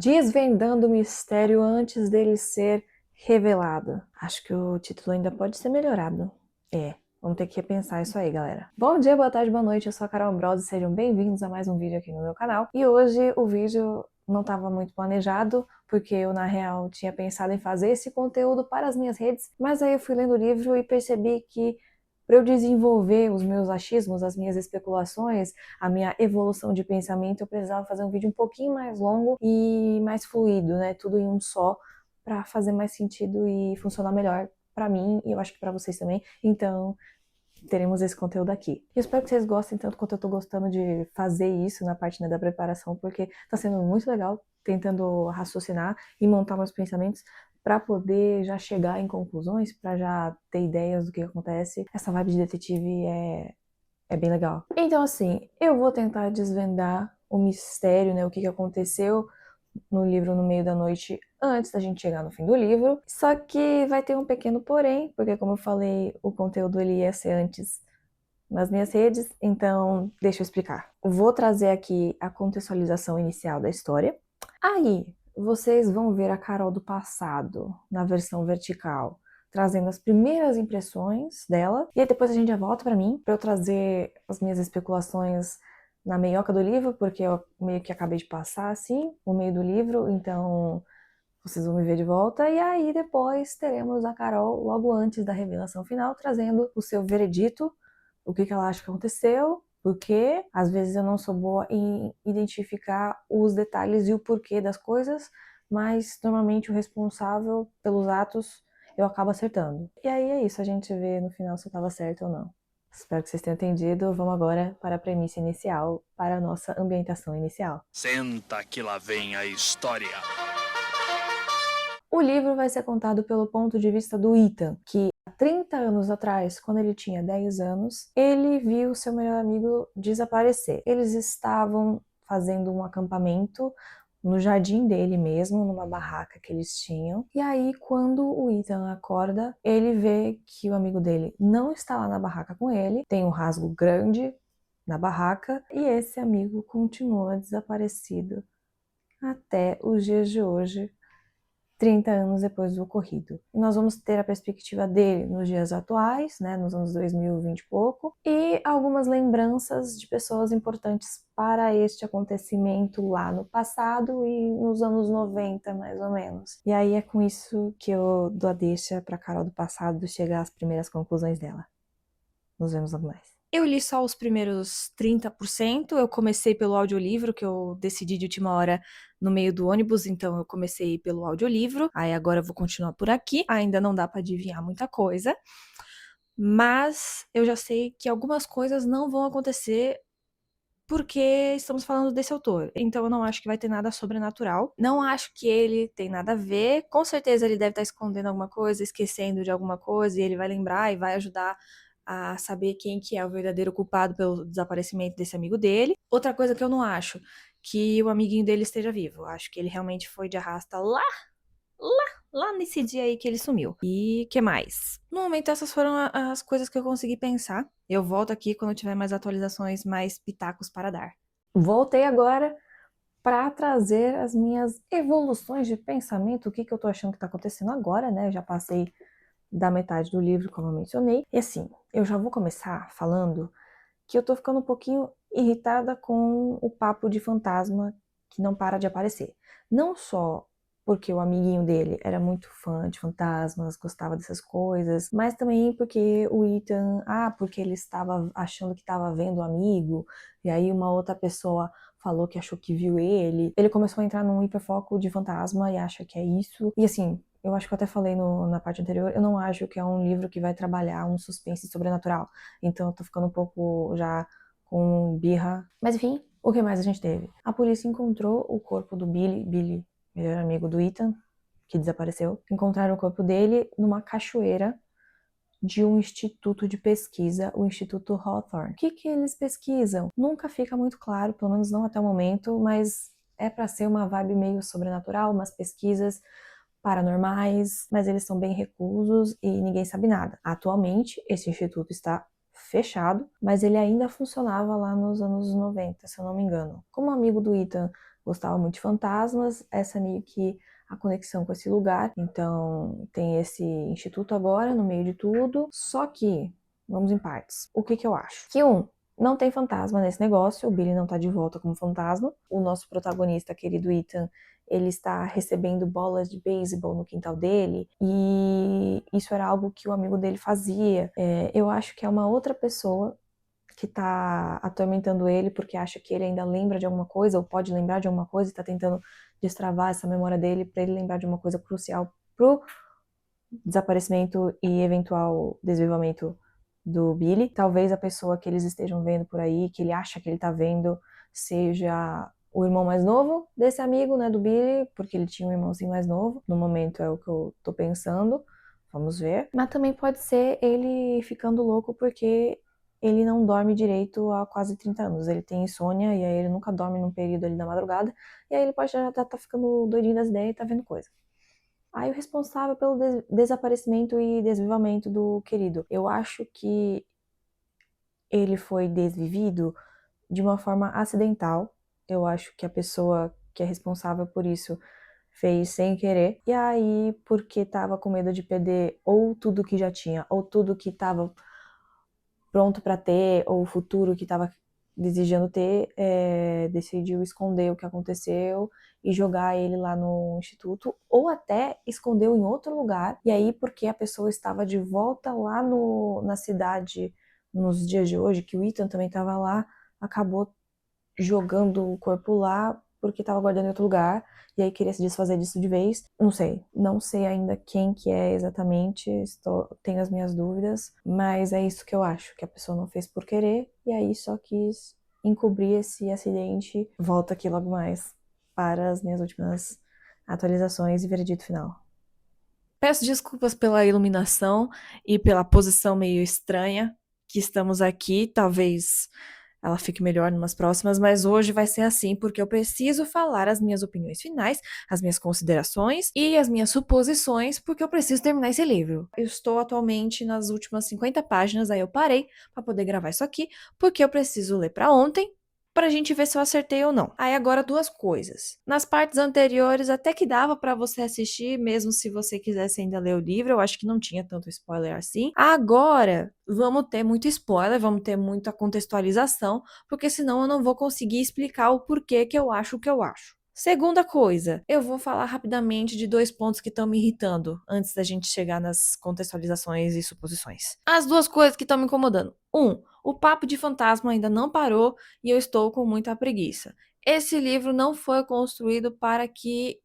Desvendando o mistério antes dele ser revelado. Acho que o título ainda pode ser melhorado. Vamos ter que repensar isso aí, galera. Bom dia, boa tarde, boa noite, eu sou a Carol Ambrose, sejam bem-vindos a mais um vídeo aqui no meu canal. E hoje o vídeo não estava muito planejado, porque eu, na real, tinha pensado em fazer esse conteúdo para as minhas redes, mas aí eu fui lendo o livro e percebi que para eu desenvolver os meus achismos, as minhas especulações, a minha evolução de pensamento, eu precisava fazer um vídeo um pouquinho mais longo e mais fluido, né? Tudo em um só, para fazer mais sentido e funcionar melhor para mim e eu acho que para vocês também. Então, teremos esse conteúdo aqui. Eu espero que vocês gostem tanto quanto eu tô gostando de fazer isso na parte, né, da preparação, porque tá sendo muito legal tentando raciocinar e montar meus pensamentos para poder já chegar em conclusões, para já ter ideias do que acontece. Essa vibe de detetive é bem legal. Então, assim, eu vou tentar desvendar o mistério, né, o que aconteceu no livro No Meio da Noite antes da gente chegar no fim do livro. Só que vai ter um pequeno porém, porque como eu falei, o conteúdo ele ia ser antes nas minhas redes, então deixa eu explicar. Vou trazer aqui a contextualização inicial da história. Aí, vocês vão ver a Carol do passado, na versão vertical, trazendo as primeiras impressões dela, e aí depois a gente já volta pra mim, pra eu trazer as minhas especulações na meioca do livro, porque eu meio que acabei de passar, assim, o meio do livro, então vocês vão me ver de volta, e aí depois teremos a Carol, logo antes da revelação final, trazendo o seu veredito, o que ela acha que aconteceu, porque às vezes eu não sou boa em identificar os detalhes e o porquê das coisas, mas normalmente o responsável pelos atos eu acabo acertando. E aí é isso, a gente vê no final se eu estava certo ou não. Espero que vocês tenham entendido. Vamos agora para a premissa inicial, para a nossa ambientação inicial. Senta que lá vem a história. O livro vai ser contado pelo ponto de vista do Ethan, que há 30 anos atrás, quando ele tinha 10 anos, ele viu seu melhor amigo desaparecer. Eles estavam fazendo um acampamento no jardim dele mesmo, numa barraca que eles tinham. E aí, quando o Ethan acorda, ele vê que o amigo dele não está lá na barraca com ele, tem um rasgo grande na barraca, e esse amigo continua desaparecido até os dias de hoje, 30 anos depois do ocorrido. E nós vamos ter a perspectiva dele nos dias atuais, né, nos anos 2020 e pouco, e algumas lembranças de pessoas importantes para este acontecimento lá no passado e nos anos 90, mais ou menos. E aí é com isso que eu dou a deixa para Carol do passado chegar às primeiras conclusões dela. Nos vemos logo mais. Eu li só os primeiros 30%, eu comecei pelo audiolivro, que eu decidi de última hora no meio do ônibus, então eu comecei pelo audiolivro, aí agora eu vou continuar por aqui, ainda não dá pra adivinhar muita coisa, mas eu já sei que algumas coisas não vão acontecer porque estamos falando desse autor, então eu não acho que vai ter nada sobrenatural, não acho que ele tem nada a ver, com certeza ele deve estar escondendo alguma coisa, esquecendo de alguma coisa, e ele vai lembrar e vai ajudar a saber quem que é o verdadeiro culpado pelo desaparecimento desse amigo dele. Outra coisa que eu não acho, que o amiguinho dele esteja vivo, eu acho que ele realmente foi de arrasta lá nesse dia aí que ele sumiu. E que mais? No momento, essas foram as coisas que eu consegui pensar. Eu volto aqui quando tiver mais atualizações, mais pitacos para dar. Voltei agora para trazer as minhas evoluções de pensamento, o que eu tô achando que tá acontecendo agora, né? Eu já passei da metade do livro, como eu mencionei. E assim, eu já vou começar falando que eu tô ficando um pouquinho irritada com o papo de fantasma que não para de aparecer. Não só porque o amiguinho dele era muito fã de fantasmas, gostava dessas coisas, mas também porque o Ethan, porque ele estava achando que estava vendo o amigo, e aí uma outra pessoa falou que achou que viu ele. Ele começou a entrar num hiperfoco de fantasma e acha que é isso. E assim, eu acho que eu até falei na parte anterior, eu não acho que é um livro que vai trabalhar um suspense sobrenatural. Então eu tô ficando um pouco já com birra. Mas enfim, o que mais a gente teve? A polícia encontrou o corpo do Billy, melhor amigo do Ethan, que desapareceu. Encontraram o corpo dele numa cachoeira de um instituto de pesquisa, o Instituto Hawthorne. O que eles pesquisam? Nunca fica muito claro, pelo menos não até o momento, mas é para ser uma vibe meio sobrenatural, umas pesquisas paranormais, mas eles são bem reclusos e ninguém sabe nada. Atualmente, esse instituto está fechado, mas ele ainda funcionava lá nos anos 90, se eu não me engano. Como o amigo do Ethan gostava muito de fantasmas, essa é meio que a conexão com esse lugar. Então, tem esse instituto agora, no meio de tudo. Só que, vamos em partes. O que eu acho? Que não tem fantasma nesse negócio, o Billy não tá de volta como fantasma. O nosso protagonista, querido Ethan, ele está recebendo bolas de beisebol no quintal dele, e isso era algo que o amigo dele fazia. Eu acho que é uma outra pessoa que tá atormentando ele porque acha que ele ainda lembra de alguma coisa ou pode lembrar de alguma coisa e tá tentando destravar essa memória dele para ele lembrar de uma coisa crucial pro desaparecimento e eventual desvivamento do Billy. Talvez a pessoa que eles estejam vendo por aí, que ele acha que ele tá vendo, seja o irmão mais novo desse amigo, né, do Billy, porque ele tinha um irmãozinho mais novo. No momento é o que eu tô pensando. Vamos ver. Mas também pode ser ele ficando louco porque ele não dorme direito há quase 30 anos. Ele tem insônia e aí ele nunca dorme num período ali da madrugada. E aí ele pode já tá ficando doidinho das ideias e tá vendo coisa. Aí o responsável pelo desaparecimento e desvivamento do querido. Eu acho que ele foi desvivido de uma forma acidental. Eu acho que a pessoa que é responsável por isso fez sem querer. E aí, porque tava com medo de perder ou tudo que já tinha, ou tudo que tava pronto para ter, ou o futuro que tava desejando ter, decidiu esconder o que aconteceu e jogar ele lá no instituto, ou até escondeu em outro lugar. E aí, porque a pessoa estava de volta lá na cidade nos dias de hoje, que o Ethan também estava lá, acabou jogando o corpo lá porque estava guardando em outro lugar e aí queria se desfazer disso de vez. Não sei ainda quem que é exatamente, tenho as minhas dúvidas, mas é isso que eu acho, que a pessoa não fez por querer e aí só quis encobrir esse acidente. Volto aqui logo mais para as minhas últimas atualizações e veredito final. Peço desculpas pela iluminação e pela posição meio estranha que estamos aqui, talvez ela fique melhor numas próximas, mas hoje vai ser assim porque eu preciso falar as minhas opiniões finais, as minhas considerações e as minhas suposições, porque eu preciso terminar esse livro. Eu estou atualmente nas últimas 50 páginas, aí eu parei para poder gravar isso aqui, porque eu preciso ler para ontem, pra gente ver se eu acertei ou não. Aí agora duas coisas. Nas partes anteriores até que dava pra você assistir, mesmo se você quisesse ainda ler o livro, eu acho que não tinha tanto spoiler assim. Agora vamos ter muito spoiler, vamos ter muita contextualização, porque senão eu não vou conseguir explicar o porquê que eu acho o que eu acho. Segunda coisa, eu vou falar rapidamente de dois pontos que estão me irritando antes da gente chegar nas contextualizações e suposições. As duas coisas que estão me incomodando. O papo de fantasma ainda não parou e eu estou com muita preguiça. Esse livro não foi construído para que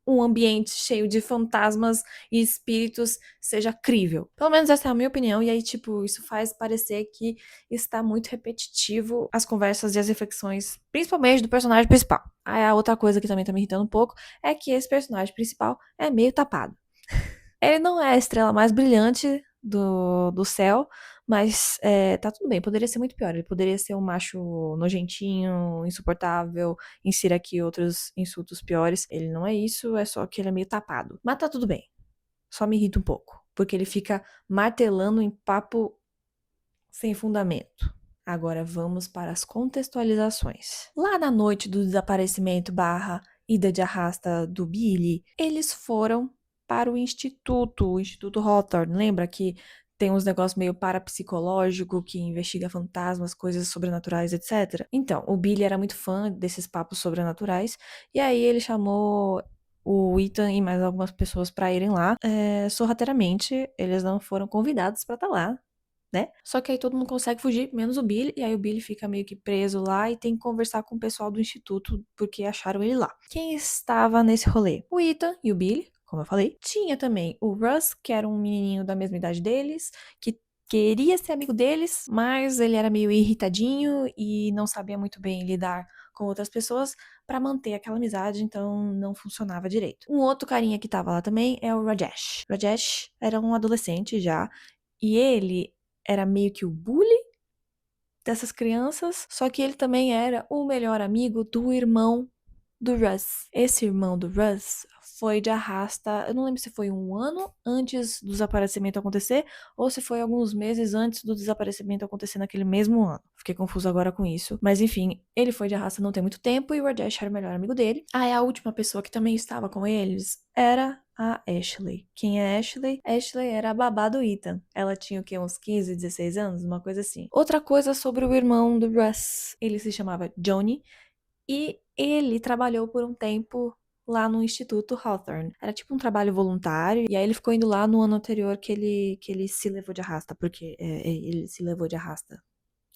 um ambiente cheio de fantasmas e espíritos seja crível. Pelo menos essa é a minha opinião, e aí, tipo, isso faz parecer que está muito repetitivo as conversas e as reflexões, principalmente do personagem principal. Aí a outra coisa que também tá me irritando um pouco é que esse personagem principal é meio tapado. Ele não é a estrela mais brilhante do céu, mas tá tudo bem, poderia ser muito pior. Ele poderia ser um macho nojentinho, insuportável, insira aqui outros insultos piores. Ele não é isso, é só que ele é meio tapado. Mas tá tudo bem. Só me irrita um pouco, porque ele fica martelando em papo sem fundamento. Agora vamos para as contextualizações. Lá na noite do desaparecimento barra ida de arrasta do Billy, eles foram para o Instituto Hawthorne. Lembra que tem uns negócios meio parapsicológico que investiga fantasmas, coisas sobrenaturais, etc. Então, o Billy era muito fã desses papos sobrenaturais e aí ele chamou o Ethan e mais algumas pessoas para irem lá. Sorrateiramente, eles não foram convidados para estar lá, né? Só que aí todo mundo consegue fugir, menos o Billy, e aí o Billy fica meio que preso lá e tem que conversar com o pessoal do instituto porque acharam ele lá. Quem estava nesse rolê? O Ethan e o Billy, como eu falei. Tinha também o Russ, que era um menininho da mesma idade deles, que queria ser amigo deles, mas ele era meio irritadinho e não sabia muito bem lidar com outras pessoas para manter aquela amizade, então não funcionava direito. Um outro carinha que tava lá também é o Rajesh. Rajesh era um adolescente já, e ele era meio que o bully dessas crianças, só que ele também era o melhor amigo do irmão do Russ. Esse irmão do Russ, foi de arrasta, eu não lembro se foi um ano antes do desaparecimento acontecer ou se foi alguns meses antes do desaparecimento acontecer naquele mesmo ano. Fiquei confusa agora com isso. Mas enfim, ele foi de arrasta não tem muito tempo e o Rajesh era o melhor amigo dele. Aí a última pessoa que também estava com eles era a Ashley. Quem é Ashley? Ashley era a babá do Ethan. Ela tinha o quê? Uns 15, 16 anos? Uma coisa assim. Outra coisa sobre o irmão do Russ. Ele se chamava Johnny e ele trabalhou por um tempo lá no Instituto Hawthorne. Era tipo um trabalho voluntário, e aí ele ficou indo lá no ano anterior que ele se levou de arrasta, porque ele se levou de arrasta.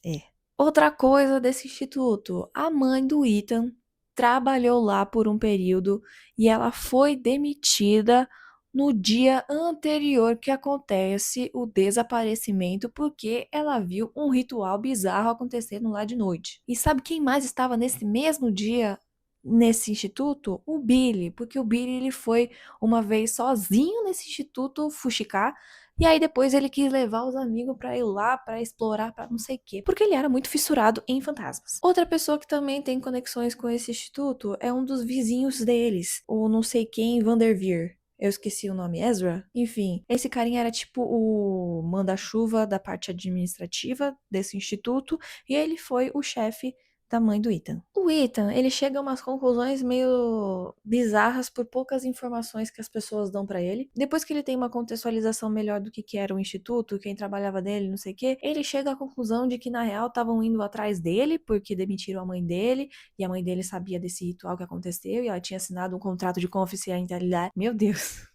É. Outra coisa desse instituto, a mãe do Ethan trabalhou lá por um período e ela foi demitida no dia anterior que acontece o desaparecimento porque ela viu um ritual bizarro acontecendo lá de noite. E sabe quem mais estava nesse mesmo dia nesse instituto? O Billy, porque o Billy ele foi uma vez sozinho nesse instituto fuxicar e aí depois ele quis levar os amigos pra ir lá, pra explorar, pra não sei o quê. Porque ele era muito fissurado em fantasmas. Outra pessoa que também tem conexões com esse instituto é um dos vizinhos deles. O não sei quem, Vanderveer. Eu esqueci o nome, Ezra? Enfim, esse carinha era tipo o manda-chuva da parte administrativa desse instituto. E ele foi o chefe da mãe do Ethan. O Ethan, ele chega a umas conclusões meio bizarras por poucas informações que as pessoas dão pra ele. Depois que ele tem uma contextualização melhor do que era o instituto, quem trabalhava dele, não sei o quê, ele chega à conclusão de que na real estavam indo atrás dele porque demitiram a mãe dele e a mãe dele sabia desse ritual que aconteceu e ela tinha assinado um contrato de confidencialidade. Meu Deus.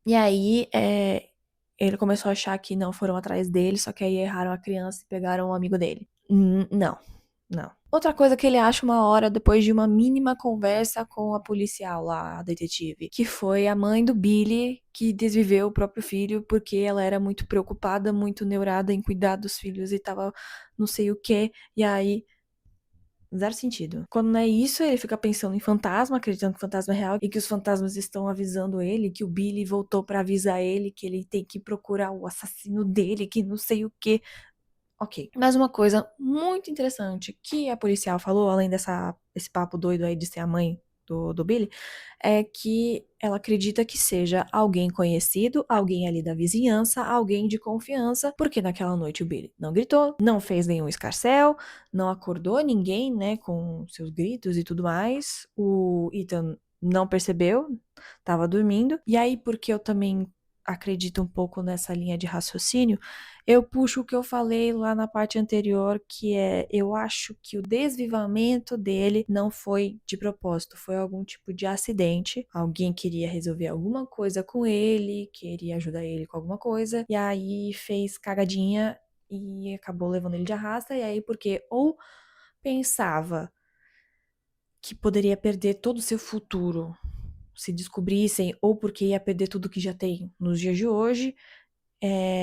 E aí, ele começou a achar que não foram atrás dele, só que aí erraram a criança e pegaram um amigo dele. Não. Não. Outra coisa que ele acha uma hora depois de uma mínima conversa com a policial lá, a detetive, que foi a mãe do Billy que desviveu o próprio filho porque ela era muito preocupada, muito neurada em cuidar dos filhos e tava não sei o que, e aí zero sentido. Quando não é isso, ele fica pensando em fantasma, acreditando que o fantasma é real e que os fantasmas estão avisando ele, que o Billy voltou pra avisar ele que ele tem que procurar o assassino dele, que não sei o que. Ok. Mas uma coisa muito interessante que a policial falou, além desse papo doido aí de ser a mãe do Billy, é que ela acredita que seja alguém conhecido, alguém ali da vizinhança, alguém de confiança, porque naquela noite o Billy não gritou, não fez nenhum escarcéu, não acordou ninguém, né, com seus gritos e tudo mais. O Ethan não percebeu, tava dormindo. E aí, porque eu também acredito um pouco nessa linha de raciocínio, eu puxo o que eu falei lá na parte anterior, que é, eu acho que o desvivamento dele não foi de propósito, foi algum tipo de acidente. Alguém queria resolver alguma coisa com ele, queria ajudar ele com alguma coisa, e aí fez cagadinha e acabou levando ele de arrasta, e aí porque ou pensava que poderia perder todo o seu futuro se descobrissem, ou porque ia perder tudo que já tem nos dias de hoje,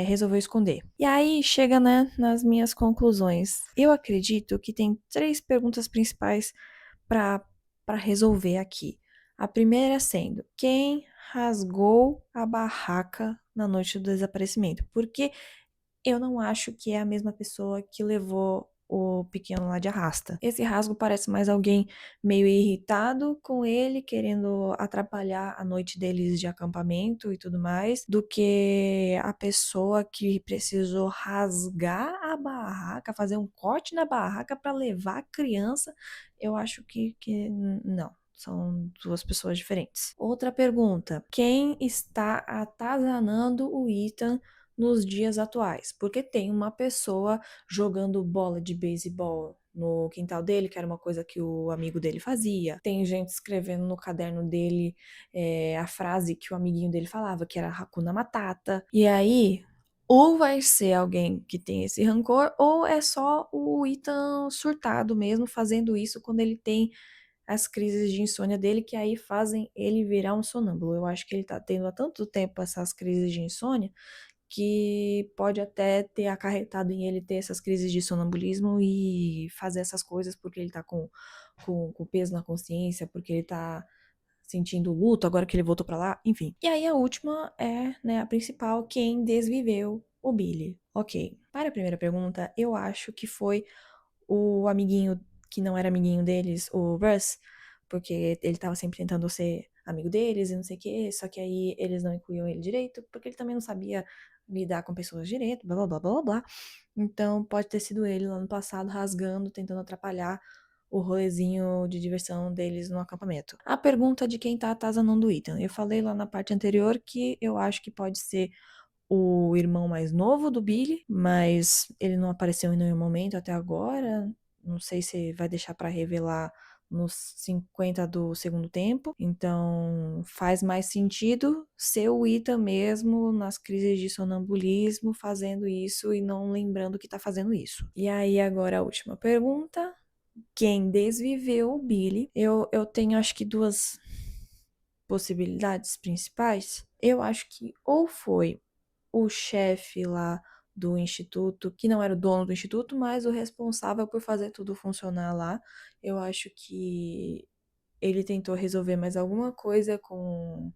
resolveu esconder. E aí chega, né, nas minhas conclusões. Eu acredito que tem 3 perguntas principais para resolver aqui. A primeira sendo, quem rasgou a barraca na noite do desaparecimento? Porque eu não acho que é a mesma pessoa que levou o pequeno lá de arrasta. Esse rasgo parece mais alguém meio irritado com ele, querendo atrapalhar a noite deles de acampamento e tudo mais, do que a pessoa que precisou rasgar a barraca, fazer um corte na barraca para levar a criança. Eu acho que não. São 2 pessoas diferentes. Outra pergunta: quem está atazanando o Ethan nos dias atuais? Porque tem uma pessoa jogando bola de beisebol no quintal dele, que era uma coisa que o amigo dele fazia. Tem gente escrevendo no caderno dele a frase que o amiguinho dele falava, que era Hakuna Matata. E aí, ou vai ser alguém que tem esse rancor, ou é só o Ethan surtado mesmo, fazendo isso quando ele tem as crises de insônia dele, que aí fazem ele virar um sonâmbulo. Eu acho que ele tá tendo há tanto tempo essas crises de insônia que pode até ter acarretado em ele ter essas crises de sonambulismo e fazer essas coisas porque ele tá com peso na consciência, porque ele tá sentindo luto agora que ele voltou pra lá, enfim. E aí a última é, né, a principal, quem desviveu o Billy. Ok. Para a primeira pergunta, eu acho que foi o amiguinho que não era amiguinho deles, o Russ, porque ele tava sempre tentando ser amigo deles e não sei o que, só que aí eles não incluíam ele direito, porque ele também não sabia lidar com pessoas direito, blá blá blá blá blá. Então pode ter sido ele lá no passado rasgando, tentando atrapalhar o rolezinho de diversão deles no acampamento. A pergunta de quem tá atazanando o Ethan. Eu falei lá na parte anterior que eu acho que pode ser o irmão mais novo do Billy, mas ele não apareceu em nenhum momento até agora. Não sei se vai deixar pra revelar nos 50 do segundo tempo. Então faz mais sentido ser o Ethan mesmo nas crises de sonambulismo fazendo isso e não lembrando que tá fazendo isso. E aí agora a última pergunta. Quem desviveu o Billy? Eu tenho acho que duas possibilidades principais. Eu acho que ou foi o chefe lá do instituto, que não era o dono do instituto, mas o responsável por fazer tudo funcionar lá. Eu acho que ele tentou resolver mais alguma coisa com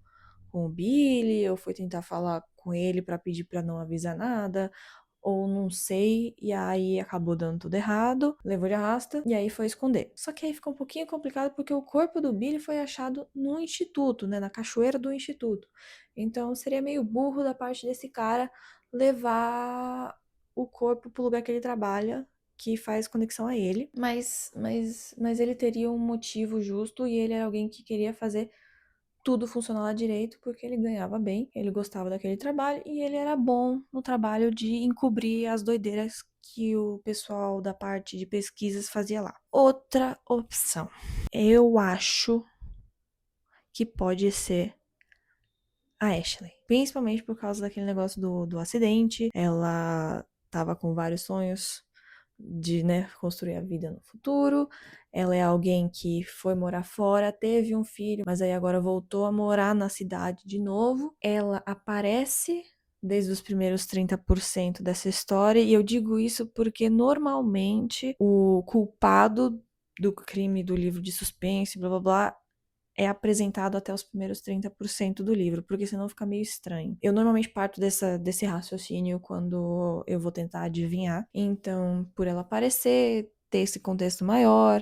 o Billy, ou foi tentar falar com ele pra pedir pra não avisar nada, ou não sei, e aí acabou dando tudo errado, levou de arrasta, e aí foi esconder. Só que aí ficou um pouquinho complicado porque o corpo do Billy foi achado no instituto, né, na cachoeira do instituto. Então seria meio burro da parte desse cara levar o corpo pro lugar que ele trabalha, que faz conexão a ele, mas ele teria um motivo justo e ele era alguém que queria fazer tudo funcionar lá direito porque ele ganhava bem, ele gostava daquele trabalho e ele era bom no trabalho de encobrir as doideiras que o pessoal da parte de pesquisas fazia lá. Outra opção, eu acho que pode ser a Ashley, principalmente por causa daquele negócio do acidente. Ela tava com vários sonhos de, né, construir a vida no futuro. Ela é alguém que foi morar fora, teve um filho, mas aí agora voltou a morar na cidade de novo. Ela aparece desde os primeiros 30% dessa história, e eu digo isso porque normalmente o culpado do crime do livro de suspense, blá blá blá, é apresentado até os primeiros 30% do livro, porque senão fica meio estranho. Eu normalmente parto desse raciocínio quando eu vou tentar adivinhar. Então, por ela aparecer, ter esse contexto maior,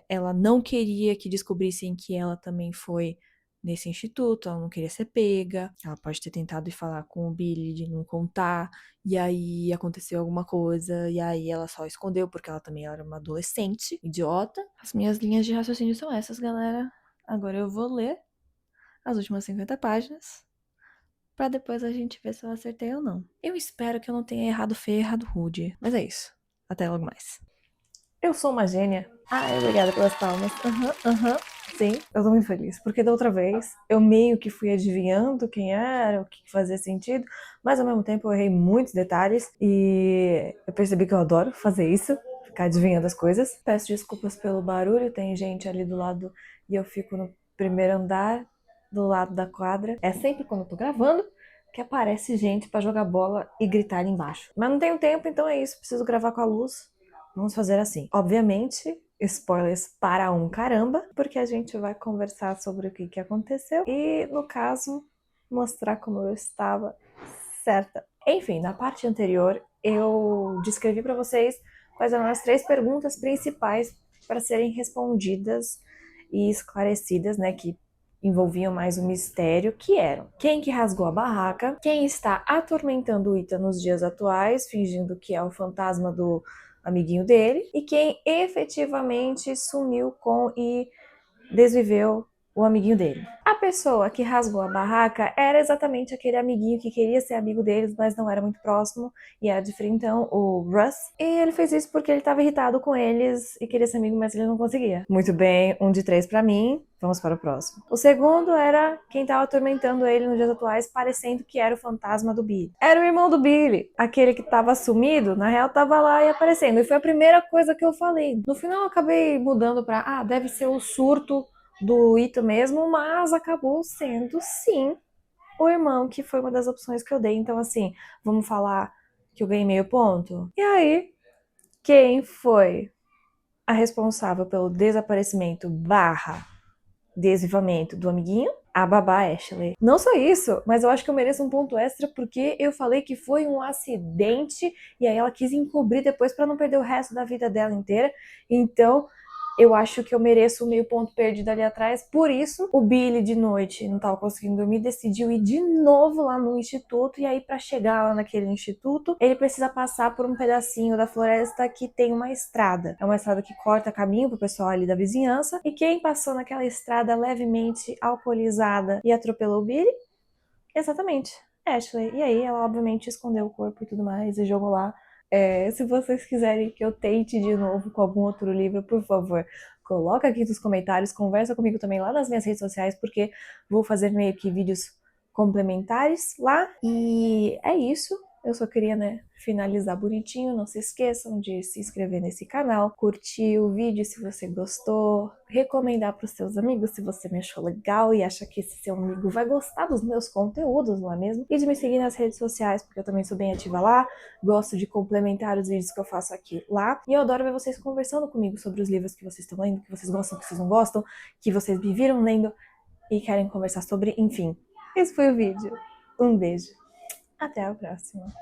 ela não queria que descobrissem que ela também foi nesse instituto, ela não queria ser pega, ela pode ter tentado ir falar com o Billy de não contar, e aí aconteceu alguma coisa, e aí ela só escondeu porque ela também era uma adolescente, idiota. As minhas linhas de raciocínio são essas, galera. Agora eu vou ler as últimas 50 páginas pra depois a gente ver se eu acertei ou não. Eu espero que eu não tenha errado feio e errado rude. Mas é isso. Até logo mais. Eu sou uma gênia. Ai, obrigada pelas palmas. Sim, eu tô muito feliz. Porque da outra vez eu meio que fui adivinhando quem era, o que fazia sentido, mas ao mesmo tempo eu errei muitos detalhes e eu percebi que eu adoro fazer isso, ficar adivinhando as coisas. Peço desculpas pelo barulho, tem gente ali do lado e eu fico no primeiro andar, do lado da quadra. É sempre quando eu tô gravando que aparece gente pra jogar bola e gritar ali embaixo. Mas não tenho tempo, então é isso. Preciso gravar com a luz. Vamos fazer assim. Obviamente, spoilers para um caramba, porque a gente vai conversar sobre o que aconteceu e, no caso, mostrar como eu estava certa. Enfim, na parte anterior, eu descrevi para vocês quais eram as 3 perguntas principais para serem respondidas e esclarecidas, né, que envolviam mais o mistério, que eram: quem que rasgou a barraca, quem está atormentando o Ethan nos dias atuais, fingindo que é o fantasma do amiguinho dele, e quem efetivamente sumiu com e desviveu o amiguinho dele. A pessoa que rasgou a barraca era exatamente aquele amiguinho que queria ser amigo deles, mas não era muito próximo, e era diferentão, o Russ. E ele fez isso porque ele estava irritado com eles e queria ser amigo, mas ele não conseguia. Muito bem, 1 de 3 pra mim. Vamos para o próximo. O segundo era quem estava atormentando ele nos dias atuais, parecendo que era o fantasma do Billy. Era o irmão do Billy, aquele que estava sumido, na real estava lá e aparecendo. E foi a primeira coisa que eu falei. No final eu acabei mudando pra, deve ser o surto do Ito mesmo, mas acabou sendo, sim, o irmão, que foi uma das opções que eu dei. Então, assim, vamos falar que eu ganhei meio ponto? E aí, quem foi a responsável pelo desaparecimento / desvivamento do amiguinho? A babá Ashley. Não só isso, mas eu acho que eu mereço um ponto extra porque eu falei que foi um acidente e aí ela quis encobrir depois para não perder o resto da vida dela inteira. Então, eu acho que eu mereço o meio ponto perdido ali atrás. Por isso, o Billy de noite não tava conseguindo dormir, decidiu ir de novo lá no instituto. E aí, pra chegar lá naquele instituto, ele precisa passar por um pedacinho da floresta que tem uma estrada. É uma estrada que corta caminho pro pessoal ali da vizinhança. E quem passou naquela estrada levemente alcoolizada e atropelou o Billy? Exatamente, Ashley. E aí, ela obviamente escondeu o corpo e tudo mais e jogou lá. Se vocês quiserem que eu tente de novo com algum outro livro, por favor, coloca aqui nos comentários, conversa comigo também lá nas minhas redes sociais, porque vou fazer meio que vídeos complementares lá. E é isso. Eu só queria, né, finalizar bonitinho. Não se esqueçam de se inscrever nesse canal, curtir o vídeo se você gostou, recomendar para os seus amigos se você me achou legal e acha que esse seu amigo vai gostar dos meus conteúdos, não é mesmo? E de me seguir nas redes sociais, porque eu também sou bem ativa lá, gosto de complementar os vídeos que eu faço aqui lá. E eu adoro ver vocês conversando comigo sobre os livros que vocês estão lendo, que vocês gostam, que vocês não gostam, que vocês me viram lendo e querem conversar sobre, enfim. Esse foi o vídeo. Um beijo. Até a próxima.